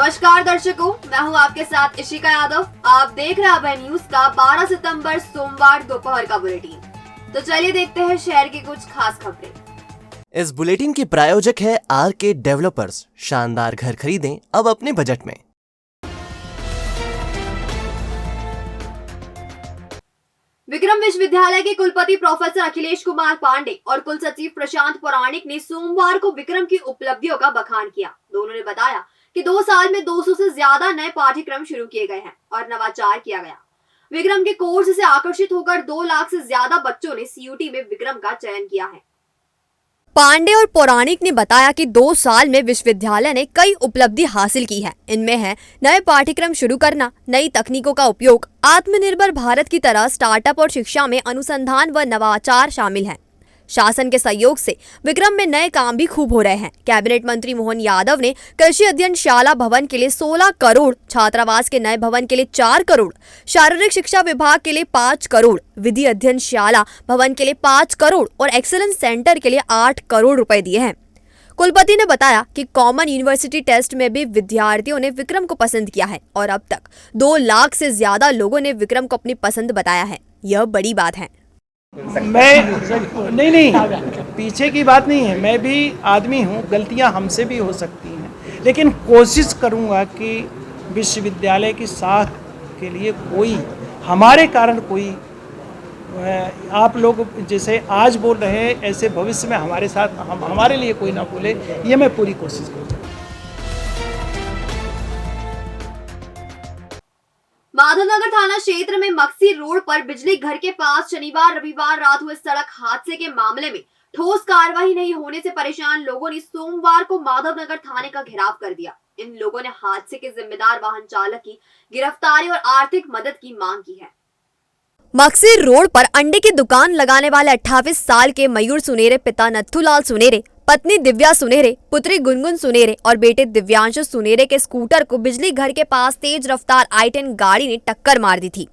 नमस्कार दर्शकों, मैं हूं आपके साथ इशिका यादव। आप देख रहे हैं अभय न्यूज का 12 सितंबर सोमवार दोपहर का बुलेटिन। तो चलिए देखते हैं शहर की कुछ खास खबरें। इस बुलेटिन के प्रायोजक है आरके डेवलपर्स। शानदार घर खरीदें अब अपने बजट में। विक्रम विश्वविद्यालय के कुलपति प्रोफेसर अखिलेश कुमार पांडे और कुलसचिव प्रशांत पौराणिक ने सोमवार को विक्रम की उपलब्धियों का बखान किया। दोनों ने बताया कि 2 साल में 200 से ज्यादा नए पाठ्यक्रम शुरू किए गए हैं और नवाचार किया गया। विक्रम के कोर्स से आकर्षित होकर 2 लाख से ज्यादा बच्चों ने सीयूटी में विक्रम का चयन किया है। पांडे और पौराणिक ने बताया कि 2 साल में विश्वविद्यालय ने कई उपलब्धि हासिल की है। इनमें है नए पाठ्यक्रम शुरू करना, नई तकनीकों का उपयोग, आत्मनिर्भर भारत की तरह स्टार्टअप और शिक्षा में अनुसंधान व नवाचार शामिल हैं। शासन के सहयोग से विक्रम में नए काम भी खूब हो रहे हैं। कैबिनेट मंत्री मोहन यादव ने कृषि अध्ययनशाला भवन के लिए 16 करोड़, छात्रावास के नए भवन के लिए 4 करोड़, शारीरिक शिक्षा विभाग के लिए 5 करोड़, विधि अध्ययनशाला भवन के लिए 5 करोड़ और एक्सीलेंस सेंटर के लिए 8 करोड़ रुपए दिए हैं। कुलपति ने बताया कि कॉमन यूनिवर्सिटी टेस्ट में भी विद्यार्थियों ने विक्रम को पसंद किया है और अब तक 2 लाख से ज्यादा लोगों ने विक्रम को अपनी पसंद बताया है। यह बड़ी बात है। नहीं, पीछे की बात नहीं है। मैं भी आदमी हूँ, गलतियाँ हमसे भी हो सकती हैं, लेकिन कोशिश करूँगा कि विश्वविद्यालय की साख के लिए कोई हमारे कारण कोई आप लोग जैसे आज बोल रहे हैं ऐसे भविष्य में हमारे साथ हमारे लिए कोई ना बोले, ये मैं पूरी कोशिश करूँगा। माधवनगर थाना क्षेत्र में मक्सी रोड पर बिजली घर के पास शनिवार रविवार रात हुए सड़क हादसे के मामले में ठोस कार्रवाई नहीं होने से परेशान लोगों ने सोमवार को माधवनगर थाने का घेराव कर दिया। इन लोगों ने हादसे के जिम्मेदार वाहन चालक की गिरफ्तारी और आर्थिक मदद की मांग की है। मक्सी रोड पर अंडे की दुकान लगाने वाले 28 साल के मयूर सुनेरे पिता नथुलाल सुनेरे, पत्नी दिव्या सुनेरे, पुत्री गुनगुन सुनेरे और बेटे दिव्यांशु सुनेरे के स्कूटर को बिजली घर के पास तेज रफ्तार i10 गाड़ी ने टक्कर मार दी थी।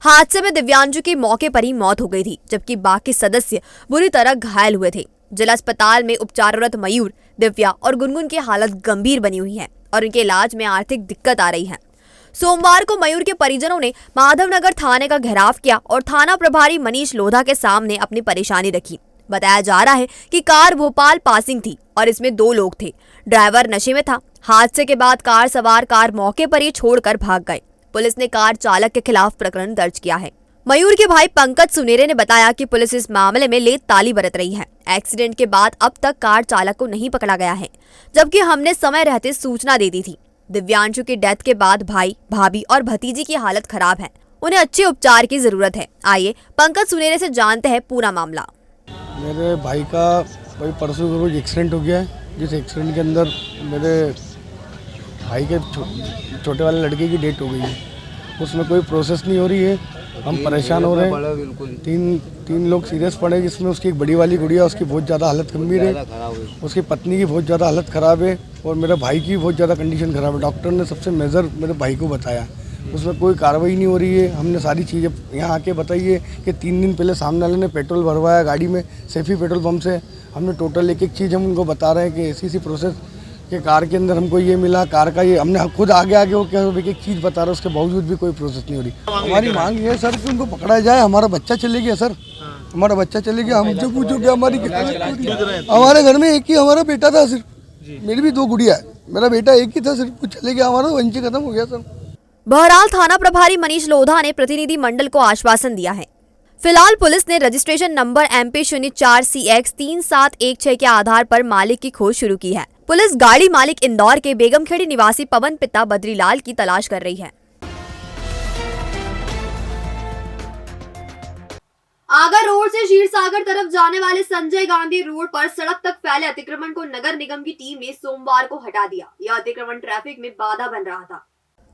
हादसे में दिव्यांशु की मौके पर ही मौत हो गई थी, जबकि बाकी सदस्य बुरी तरह घायल हुए थे। जिला अस्पताल में उपचाररत मयूर, दिव्या और गुनगुन की हालत गंभीर बनी हुई है और उनके इलाज में आर्थिक दिक्कत आ रही है। सोमवार को मयूर के परिजनों ने माधवनगर थाने का घेराव किया और थाना प्रभारी मनीष लोधा के सामने अपनी परेशानी रखी। बताया जा रहा है कि कार भोपाल पासिंग थी और इसमें 2 लोग थे। ड्राइवर नशे में था। हादसे के बाद कार सवार कार मौके पर ही छोड़कर भाग गए। पुलिस ने कार चालक के खिलाफ प्रकरण दर्ज किया है। मयूर के भाई पंकज सुनेरे ने बताया कि पुलिस इस मामले में लेत ताली बरत रही है। एक्सीडेंट के बाद अब तक कार चालक को नहीं पकड़ा गया है, जबकि हमने समय रहते सूचना दे दी थी। दिव्यांशु की डेथ के बाद भाई, भाभी और भतीजी की हालत खराब है। उन्हें अच्छे उपचार की जरूरत है। आइए पंकज सुनेरे से जानते हैं पूरा मामला। मेरे भाई का कोई परसों के रोज एक्सीडेंट हो गया है, जिस एक्सीडेंट के अंदर मेरे भाई के छोटे वाले लड़के की डेथ हो गई है। उसमें कोई प्रोसेस नहीं हो रही है। हम परेशान हो रहे हैं। तीन लोग सीरियस पड़े, जिसमें उसकी एक बड़ी वाली गुड़िया, उसकी बहुत ज़्यादा हालत गंभीर है, उसकी पत्नी की बहुत ज़्यादा हालत ख़राब है और मेरे भाई की बहुत ज़्यादा कंडीशन ख़राब है। डॉक्टर ने सबसे मेजर मेरे भाई को बताया, उसमें कोई कार्रवाई नहीं हो रही है। हमने सारी चीज़ें यहाँ आके बताई है कि 3 दिन पहले सामने वाले ने पेट्रोल भरवाया गाड़ी में, सैफी पेट्रोल पंप से। हमने टोटल एक चीज़ हम उनको बता रहे हैं कि ऐसी प्रोसेस कि कार के अंदर हमको ये मिला, कार का ये, हमने खुद आगे वो क्या एक चीज़ बता रहे हैं, उसके बावजूद भी कोई प्रोसेस नहीं हो रही। हमारी मांग ये है सर कि उनको पकड़ा जाए। हमारा बच्चा चले गया सर, हमारा बच्चा चले गया। हमसे पूछो कि हमारी हमारे घर में एक ही हमारा बेटा था सिर्फ, मेरी भी 2 गुड़िया है, मेरा बेटा एक ही था सिर्फ, कुछ चले गया, हमारा वंश खत्म हो गया सर। बहरहाल थाना प्रभारी मनीष लोधा ने प्रतिनिधि मंडल को आश्वासन दिया है। फिलहाल पुलिस ने रजिस्ट्रेशन नंबर MP04CX 3716 के आधार पर मालिक की खोज शुरू की है। पुलिस गाड़ी मालिक इंदौर के बेगमखेड़ी निवासी पवन पिता बद्रीलाल की तलाश कर रही है। आगा रोड से क्षीरसागर तरफ जाने वाले संजय गांधी रोड पर सड़क तक फैले अतिक्रमण को नगर निगम की टीम ने सोमवार को हटा दिया। यह अतिक्रमण ट्रैफिक में बाधा बन रहा था।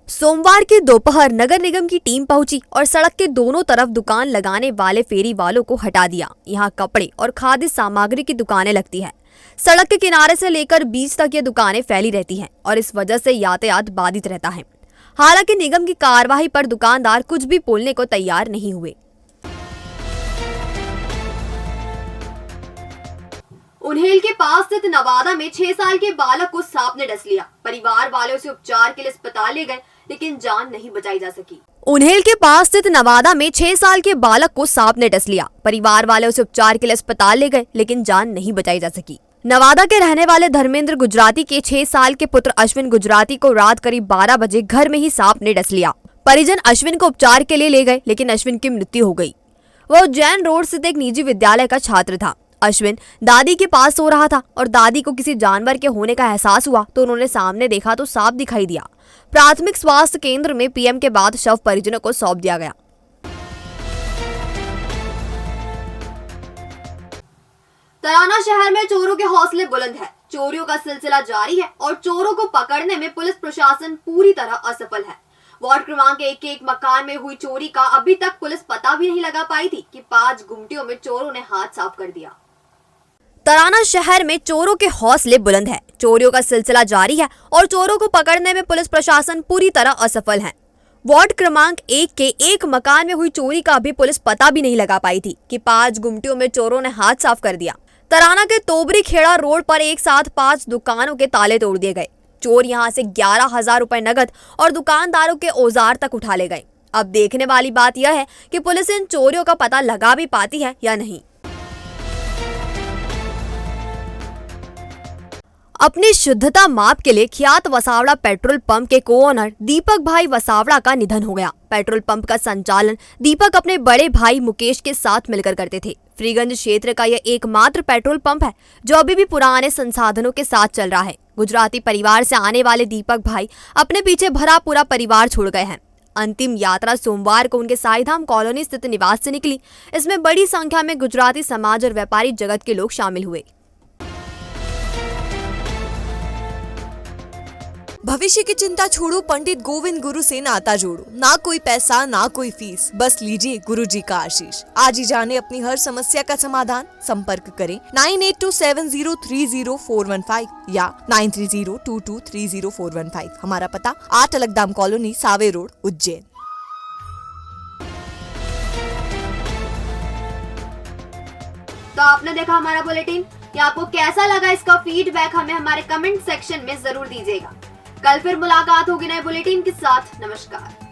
सोमवार के दोपहर नगर निगम की टीम पहुंची और सड़क के दोनों तरफ दुकान लगाने वाले फेरी वालों को हटा दिया। यहाँ कपड़े और खाद्य सामग्री की दुकानें लगती है। सड़क के किनारे से लेकर बीच तक ये दुकानें फैली रहती हैं और इस वजह से यातायात बाधित रहता है। हालांकि निगम की कार्रवाई पर दुकानदार कुछ भी बोलने को तैयार नहीं हुए। उन्हेल के पास स्थित नवादा में 6 साल के बालक को सांप ने डस लिया। परिवार वाले उसे उपचार के लिए अस्पताल ले गए, लेकिन जान नहीं बचाई जा सकी। उन्हेल के पास स्थित नवादा में 6 साल के बालक को सांप ने डस लिया। परिवार वाले उसे उपचार के लिए अस्पताल ले गए, लेकिन जान नहीं बचाई जा सकी। नवादा के रहने वाले धर्मेंद्र गुजराती के 6 साल के पुत्र अश्विन गुजराती को रात करीब 12 बजे घर में ही सांप ने डस लिया। परिजन अश्विन को उपचार के लिए ले गए, लेकिन अश्विन की मृत्यु हो गई। वह उज्जैन रोड स्थित एक निजी विद्यालय का छात्र था। अश्विन दादी के पास सो रहा था और दादी को किसी जानवर के होने का एहसास हुआ तो उन्होंने सामने देखा तो सांप दिखाई दिया। प्राथमिक स्वास्थ्य केंद्र में पीएम के बाद शव परिजनों को सौंप दिया गया। तराना शहर में चोरों के हौसले बुलंद है। चोरियों का सिलसिला जारी है और चोरों को पकड़ने में पुलिस प्रशासन पूरी तरह असफल है। वार्ड क्रमांक 1 के एक मकान में हुई चोरी का अभी तक पुलिस पता भी नहीं लगा पाई थी कि 5 गुमटियों में चोरों ने हाथ साफ कर दिया। तराना शहर में चोरों के हौसले बुलंद है। चोरियों का सिलसिला जारी है और चोरों को पकड़ने में पुलिस प्रशासन पूरी तरह असफल है। वार्ड क्रमांक 1 के एक मकान में हुई चोरी का अभी पुलिस पता भी नहीं लगा पाई थी कि 5 गुमटियों में चोरों ने हाथ साफ कर दिया। तराना के तोबरी खेड़ा रोड पर एक साथ 5 दुकानों के ताले तोड़ दिए गए। चोर यहां से 11,000 रुपए नगद और दुकानदारों के औजार तक उठा ले गए। अब देखने वाली बात यह है कि पुलिस इन चोरियों का पता लगा भी पाती है या नहीं। अपनी शुद्धता माप के लिए ख्यात वसावड़ा पेट्रोल पंप के को-ओनर दीपक भाई वसावड़ा का निधन हो गया। पेट्रोल पंप का संचालन दीपक अपने बड़े भाई मुकेश के साथ मिलकर करते थे। फ्रीगंज क्षेत्र का यह एकमात्र पेट्रोल पंप है जो अभी भी पुराने संसाधनों के साथ चल रहा है। गुजराती परिवार से आने वाले दीपक भाई अपने पीछे भरा पूरा परिवार छोड़ गए हैं। अंतिम यात्रा सोमवार को उनके साईधाम कॉलोनी स्थित निवास से निकली। इसमें बड़ी संख्या में गुजराती समाज और व्यापारी जगत के लोग शामिल हुए। भविष्य की चिंता छोड़ो, पंडित गोविंद गुरु से नाता जोड़ो। ना कोई पैसा ना कोई फीस, बस लीजिए गुरु जी का आशीष। आज ही जाने अपनी हर समस्या का समाधान। संपर्क करें 9827030415 या 9302230415। हमारा पता 8 अलगदाम कॉलोनी, सावे रोड, उज्जैन। तो आपने देखा हमारा बुलेटिन। या आपको कैसा लगा, इसका फीडबैक हमें हमारे कमेंट सेक्शन में जरूर दीजिएगा। कल फिर मुलाकात होगी नए बुलेटिन के साथ। नमस्कार।